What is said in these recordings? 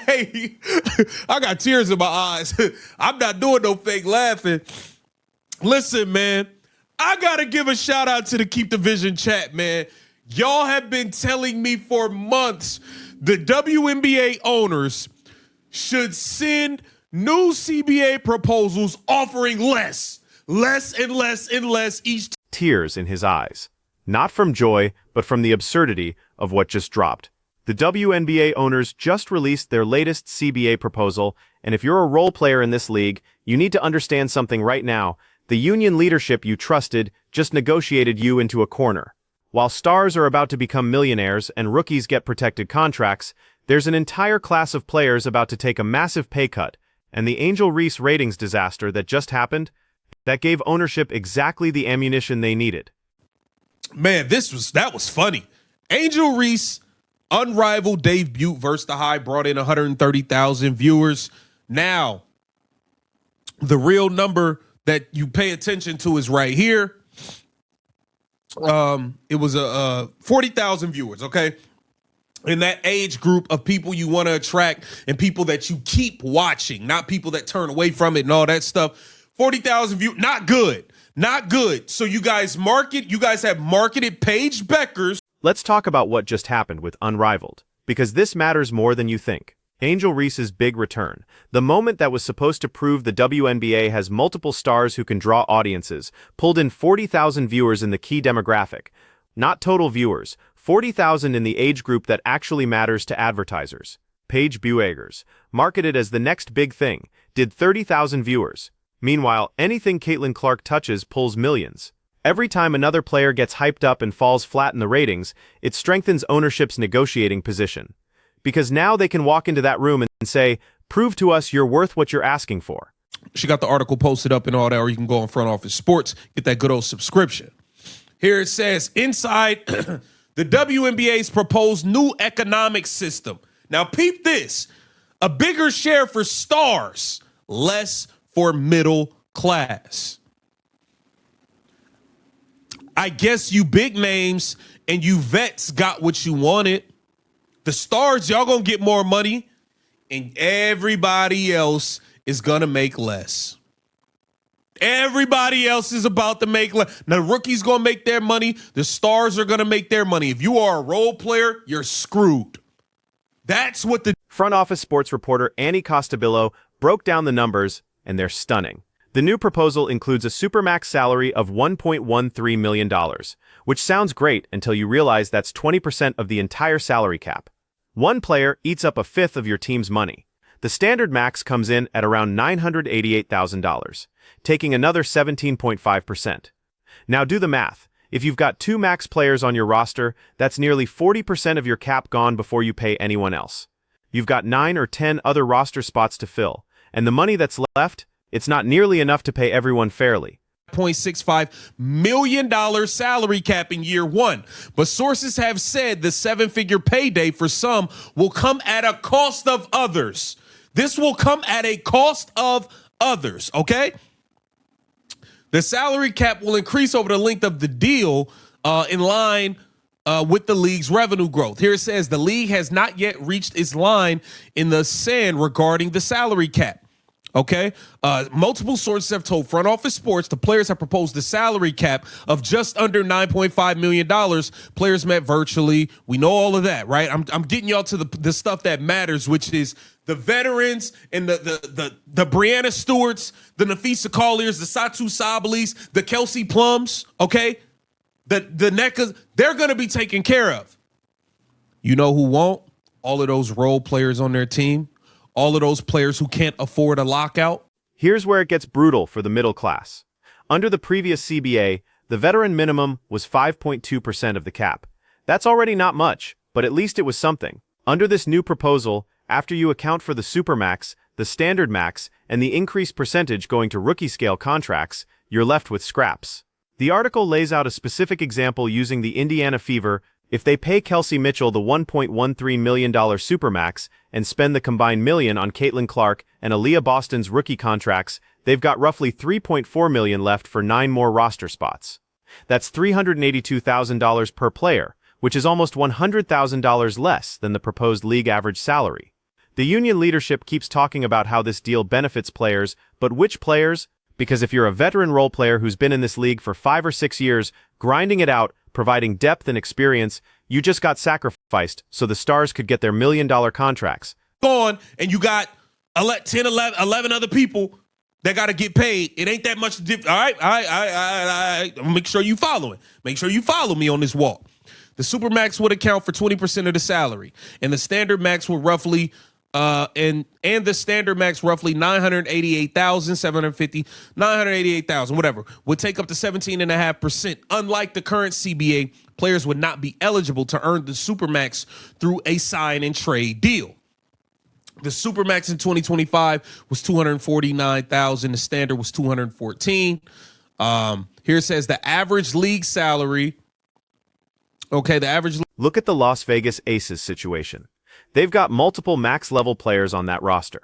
Hey, I got tears in my eyes. I'm not doing no fake laughing. Listen, man, I got to give a shout out to the Keep the Vision chat, man. Y'all have been telling me for months the WNBA owners should send new CBA proposals offering less and less each time. Tears in his eyes. Not from joy, but from the absurdity of what just dropped. The WNBA owners just released their latest CBA proposal, and if you're a role player in this league, you need to understand something right now. The union leadership you trusted just negotiated you into a corner. While stars are about to become millionaires and rookies get protected contracts, there's an entire class of players about to take a massive pay cut, and the Angel Reese ratings disaster that just happened, that gave ownership exactly the ammunition they needed. Man, that was funny. Angel Reese, unrivaled debut versus the High, brought in 130,000 viewers. Now, the real number that you pay attention to is right here. It was 40,000 viewers, okay? In that age group of people you want to attract and people that you keep watching, not people that turn away from it and all that stuff. 40,000 views, not good. Not good. So you guys have marketed Paige Beckers. Let's talk about what just happened with Unrivaled, because this matters more than you think. Angel Reese's big return, the moment that was supposed to prove the WNBA has multiple stars who can draw audiences, pulled in 40,000 viewers in the key demographic. Not total viewers, 40,000 in the age group that actually matters to advertisers. Paige Bueggers, marketed as the next big thing, did 30,000 viewers. Meanwhile, anything Caitlin Clark touches pulls millions. Every time another player gets hyped up and falls flat in the ratings, it strengthens ownership's negotiating position. Because now they can walk into that room and say, prove to us you're worth what you're asking for. She got the article posted up and all that, or you can go on Front Office Sports, get that good old subscription. Here it says, inside the WNBA's proposed new economic system. Now peep this, a bigger share for stars, less for middle class. I guess you big names and you vets got what you wanted. The stars, y'all gonna get more money, and everybody else is gonna make less. Everybody else is about to make less. Now, the rookies gonna make their money. The stars are gonna make their money. If you are a role player, you're screwed. That's what the Front Office Sports reporter Annie Costabillo broke down the numbers, and they're stunning. The new proposal includes a supermax salary of $1.13 million, which sounds great until you realize that's 20% of the entire salary cap. One player eats up a fifth of your team's money. The standard max comes in at around $988,000, taking another 17.5%. Now do the math. If you've got 2 max players on your roster, that's nearly 40% of your cap gone before you pay anyone else. You've got 9 or 10 other roster spots to fill, and the money that's left, it's not nearly enough to pay everyone fairly. $0.65 million salary cap in year one. But sources have said the 7-figure payday for some will come at a cost of others. This will come at a cost of others, okay? The salary cap will increase over the length of the deal in line with the league's revenue growth. Here it says the league has not yet reached its line in the sand regarding the salary cap. Okay, multiple sources have told Front Office Sports the players have proposed the salary cap of just under $9.5 million. Players met virtually. We know all of that, right? I'm getting y'all to the stuff that matters, which is the veterans and the Brianna Stewarts, the Nafisa Colliers, the Satu Sabalis, the Kelsey Plums. Okay, the NECAs, they're going to be taken care of. You know who won't? All of those role players on their team. All of those players who can't afford a lockout. Here's where it gets brutal for the middle class. Under the previous CBA, the veteran minimum was 5.2% of the cap. That's already not much, but at least it was something. Under this new proposal, after you account for the supermax, the standard max, and the increased percentage going to rookie-scale contracts, you're left with scraps. The article lays out a specific example using the Indiana Fever. If they pay Kelsey Mitchell the $1.13 million supermax and spend the combined million on Caitlin Clark and Aaliyah Boston's rookie contracts, they've got roughly $3.4 million left for 9 more roster spots. That's $382,000 per player, which is almost $100,000 less than the proposed league average salary. The union leadership keeps talking about how this deal benefits players, but which players? Because if you're a veteran role player who's been in this league for 5 or 6 years, grinding it out, providing depth and experience, you just got sacrificed so the stars could get their $1 million contracts. On, and you got 10, 11 other people that got to get paid. It ain't that much. All right. Make sure you follow it. Make sure you follow me on this walk. The Supermax would account for 20% of the salary, and the Standard Max would roughly and the Standard Max roughly 988,750, 988,000, whatever, would take up to 17.5%. Unlike the current CBA, players would not be eligible to earn the Supermax through a sign and trade deal. The Supermax in 2025 was 249,000. The Standard was 214. Here it says the average league salary. Okay, the average. Look at the Las Vegas Aces situation. They've got multiple max-level players on that roster.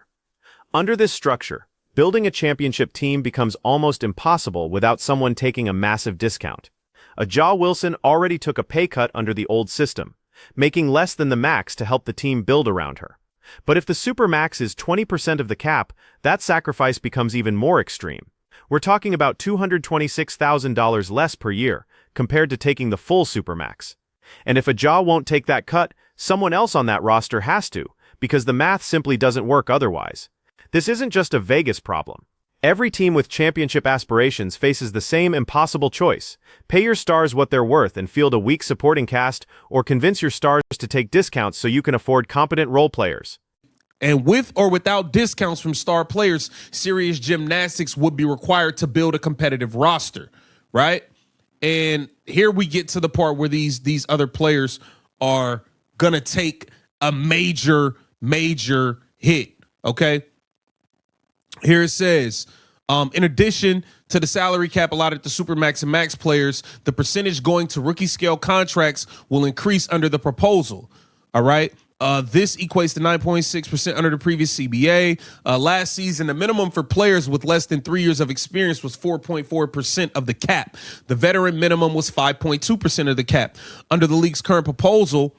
Under this structure, building a championship team becomes almost impossible without someone taking a massive discount. A Ja Wilson already took a pay cut under the old system, making less than the max to help the team build around her. But if the Supermax is 20% of the cap, that sacrifice becomes even more extreme. We're talking about $226,000 less per year compared to taking the full Supermax. And if a Ja won't take that cut, someone else on that roster has to, because the math simply doesn't work otherwise. This isn't just a Vegas problem. Every team with championship aspirations faces the same impossible choice. Pay your stars what they're worth and field a weak supporting cast, or convince your stars to take discounts so you can afford competent role players. And with or without discounts from star players, serious gymnastics would be required to build a competitive roster, right? And here we get to the part where these other players are going to take a major hit, okay? Here it says, in addition to the salary cap allotted to Supermax and Max players, the percentage going to rookie scale contracts will increase under the proposal, all right? This equates to 9.6% under the previous CBA. Last season, the minimum for players with less than 3 years of experience was 4.4% of the cap. The veteran minimum was 5.2% of the cap. Under the league's current proposal,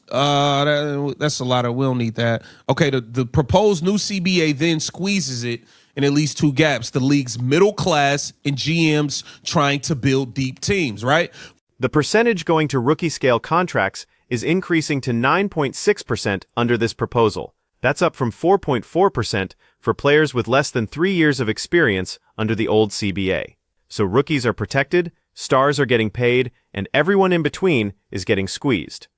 that's a lot of, we'll need that. Okay, the proposed new CBA then squeezes it in at least 2 gaps. The league's middle class and GMs trying to build deep teams, right? The percentage going to rookie scale contracts is increasing to 9.6% under this proposal. That's up from 4.4% for players with less than 3 years of experience under the old CBA. So rookies are protected, stars are getting paid, and everyone in between is getting squeezed.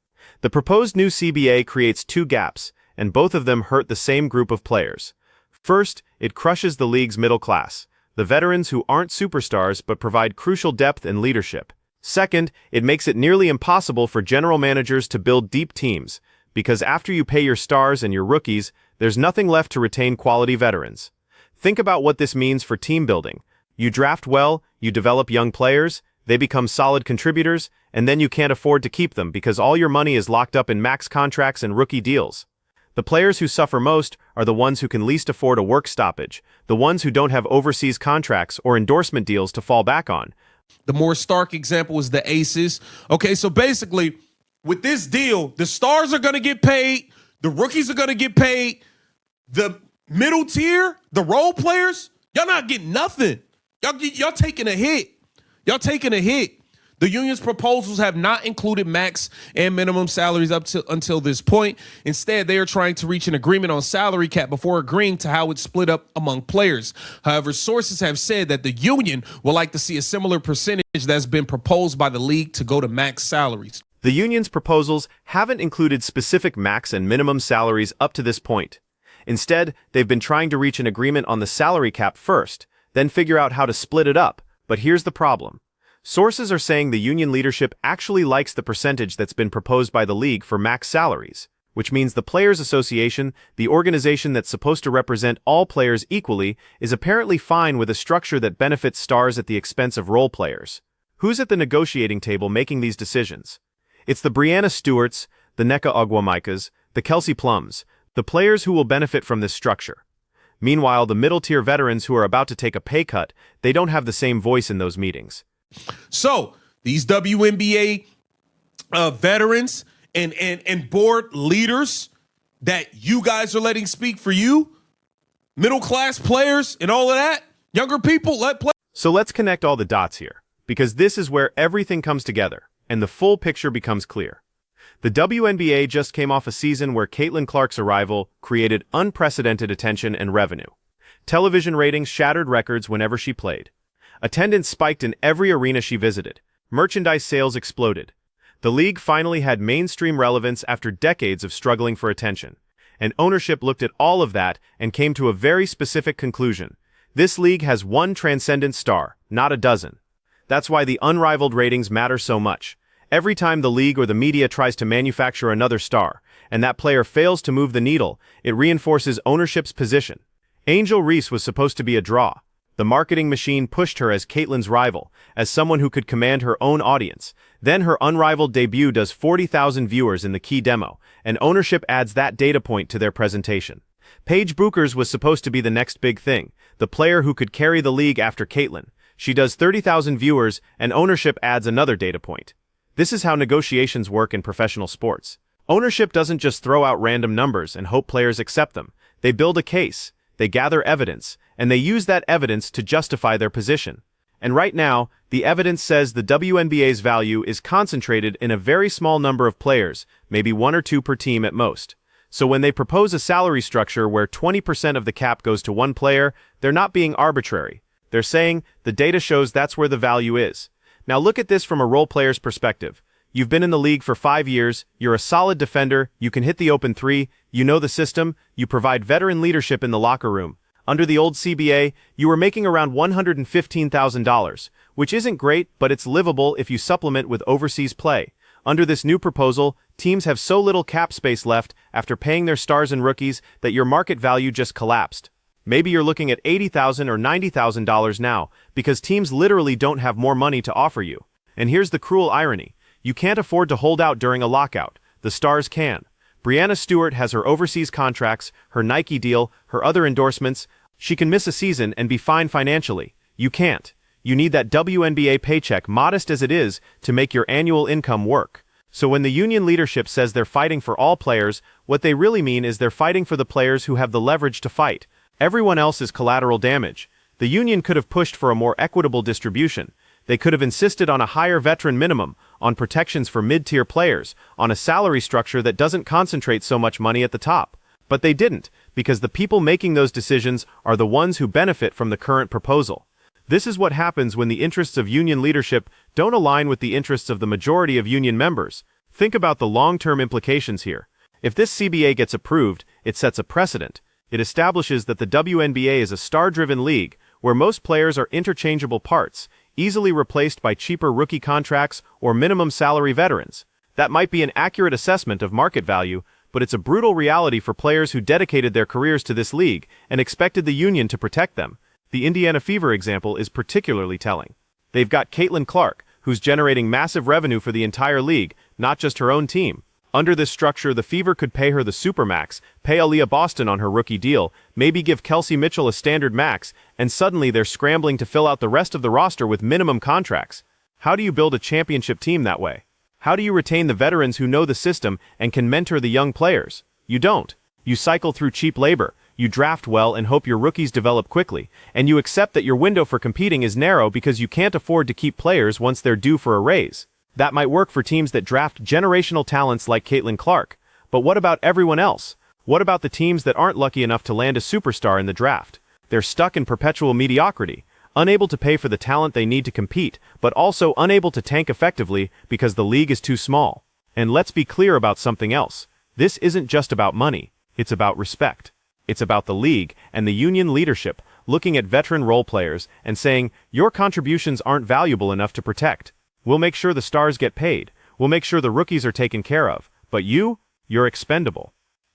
The proposed new CBA creates 2 gaps, and both of them hurt the same group of players. First, it crushes the league's middle class, the veterans who aren't superstars but provide crucial depth and leadership. Second, it makes it nearly impossible for general managers to build deep teams, because after you pay your stars and your rookies, there's nothing left to retain quality veterans. Think about what this means for team building. You draft well, you develop young players, they become solid contributors, and then you can't afford to keep them because all your money is locked up in max contracts and rookie deals. The players who suffer most are the ones who can least afford a work stoppage, the ones who don't have overseas contracts or endorsement deals to fall back on. The more stark example is the Aces. Okay, so basically, with this deal, the stars are going to get paid, the rookies are going to get paid, the middle tier, the role players, y'all not getting nothing. Y'all taking a hit. Y'all taking a hit. The union's proposals have not included max and minimum salaries until this point. Instead, they are trying to reach an agreement on salary cap before agreeing to how it's split up among players. However, sources have said that the union would like to see a similar percentage that's been proposed by the league to go to max salaries. The union's proposals haven't included specific max and minimum salaries up to this point. Instead, they've been trying to reach an agreement on the salary cap first, then figure out how to split it up. But here's the problem. Sources are saying the union leadership actually likes the percentage that's been proposed by the league for max salaries, which means the Players Association, the organization that's supposed to represent all players equally, is apparently fine with a structure that benefits stars at the expense of role players. Who's at the negotiating table making these decisions? It's the Brianna Stewarts, the Nneka Ogwumaikas, the Kelsey Plums, the players who will benefit from this structure. Meanwhile, the middle-tier veterans who are about to take a pay cut, they don't have the same voice in those meetings. So these WNBA veterans and board leaders, that you guys are letting speak for you? Middle class players and all of that? Younger people let play. So let's connect all the dots here, because this is where everything comes together and the full picture becomes clear. The WNBA just came off a season where Caitlin Clark's arrival created unprecedented attention and revenue. Television ratings shattered records whenever she played. Attendance spiked in every arena she visited. Merchandise sales exploded. The league finally had mainstream relevance after decades of struggling for attention. And ownership looked at all of that and came to a very specific conclusion. This league has one transcendent star, not a dozen. That's why the unrivaled ratings matter so much. Every time the league or the media tries to manufacture another star, and that player fails to move the needle, it reinforces ownership's position. Angel Reese was supposed to be a draw. The marketing machine pushed her as Caitlin's rival, as someone who could command her own audience. Then her unrivaled debut does 40,000 viewers in the key demo, and ownership adds that data point to their presentation. Paige Buchers was supposed to be the next big thing, the player who could carry the league after Caitlin. She does 30,000 viewers, and ownership adds another data point. This is how negotiations work in professional sports. Ownership doesn't just throw out random numbers and hope players accept them. They build a case, they gather evidence, and they use that evidence to justify their position. And right now, the evidence says the WNBA's value is concentrated in a very small number of players, maybe 1 or 2 per team at most. So when they propose a salary structure where 20% of the cap goes to one player, they're not being arbitrary. They're saying the data shows that's where the value is. Now look at this from a role player's perspective. You've been in the league for 5 years, you're a solid defender, you can hit the open three, you know the system, you provide veteran leadership in the locker room. Under the old CBA, you were making around $115,000, which isn't great, but it's livable if you supplement with overseas play. Under this new proposal, teams have so little cap space left after paying their stars and rookies that your market value just collapsed. Maybe you're looking at $80,000 or $90,000 now, because teams literally don't have more money to offer you. And here's the cruel irony. You can't afford to hold out during a lockout. The stars can. Breanna Stewart has her overseas contracts, her Nike deal, her other endorsements. She can miss a season and be fine financially. You can't. You need that WNBA paycheck, modest as it is, to make your annual income work. So when the union leadership says they're fighting for all players, what they really mean is they're fighting for the players who have the leverage to fight. Everyone else is collateral damage. The union could have pushed for a more equitable distribution. They could have insisted on a higher veteran minimum, on protections for mid-tier players, on a salary structure that doesn't concentrate so much money at the top. But they didn't, because the people making those decisions are the ones who benefit from the current proposal. This is what happens when the interests of union leadership don't align with the interests of the majority of union members. Think about the long-term implications here. If this CBA gets approved, it sets a precedent. It establishes that the WNBA is a star-driven league where most players are interchangeable parts, easily replaced by cheaper rookie contracts or minimum salary veterans. That might be an accurate assessment of market value, but it's a brutal reality for players who dedicated their careers to this league and expected the union to protect them. The Indiana Fever example is particularly telling. They've got Caitlin Clark, who's generating massive revenue for the entire league, not just her own team. Under this structure, the Fever could pay her the supermax, pay Aaliyah Boston on her rookie deal, maybe give Kelsey Mitchell a standard max, and suddenly they're scrambling to fill out the rest of the roster with minimum contracts. How do you build a championship team that way? How do you retain the veterans who know the system and can mentor the young players? You don't. You cycle through cheap labor, you draft well and hope your rookies develop quickly, and you accept that your window for competing is narrow because you can't afford to keep players once they're due for a raise. That might work for teams that draft generational talents like Caitlin Clark, but what about everyone else? What about the teams that aren't lucky enough to land a superstar in the draft? They're stuck in perpetual mediocrity, unable to pay for the talent they need to compete, but also unable to tank effectively because the league is too small. And let's be clear about something else. This isn't just about money, it's about respect. It's about the league and the union leadership looking at veteran role players and saying, your contributions aren't valuable enough to protect. We'll make sure the stars get paid. We'll make sure the rookies are taken care of. But you're expendable.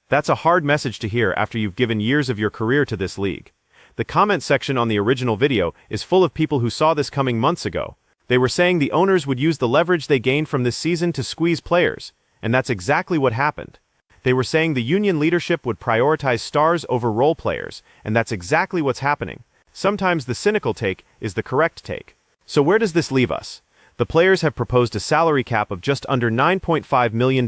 That's a hard message to hear after you've given years of your career to this league. The comment section on the original video is full of people who saw this coming months ago. They were saying the owners would use the leverage they gained from this season to squeeze players, and that's exactly what happened. They were saying the union leadership would prioritize stars over role players, and that's exactly what's happening. Sometimes the cynical take is the correct take. So where does this leave us? The players have proposed a salary cap of just under $9.5 million,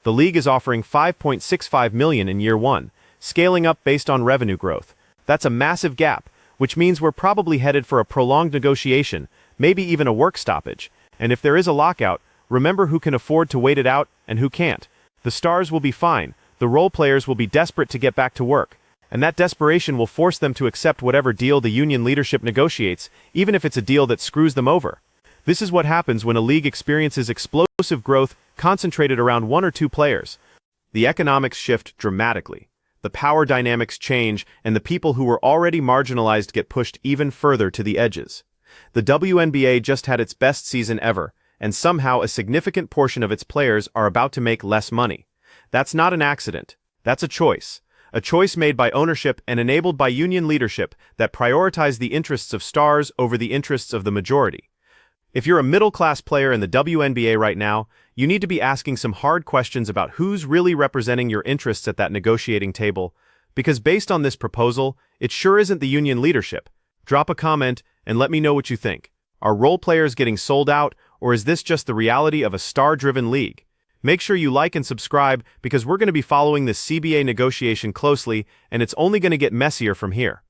The league is offering $5.65 million in year one, scaling up based on revenue growth. That's a massive gap, which means we're probably headed for a prolonged negotiation, maybe even a work stoppage. And if there is a lockout, remember who can afford to wait it out and who can't. The stars will be fine, the role players will be desperate to get back to work, and that desperation will force them to accept whatever deal the union leadership negotiates, even if it's a deal that screws them over. This is what happens when a league experiences explosive growth concentrated around one or two players. The economics shift dramatically. The power dynamics change, and the people who were already marginalized get pushed even further to the edges. The WNBA just had its best season ever, and somehow a significant portion of its players are about to make less money. That's not an accident. That's a choice. A choice made by ownership and enabled by union leadership that prioritize the interests of stars over the interests of the majority. If you're a middle-class player in the WNBA right now, you need to be asking some hard questions about who's really representing your interests at that negotiating table, because based on this proposal, it sure isn't the union leadership. Drop a comment and let me know what you think. Are role players getting sold out, or is this just the reality of a star-driven league? Make sure you like and subscribe because we're going to be following this CBA negotiation closely, and it's only going to get messier from here.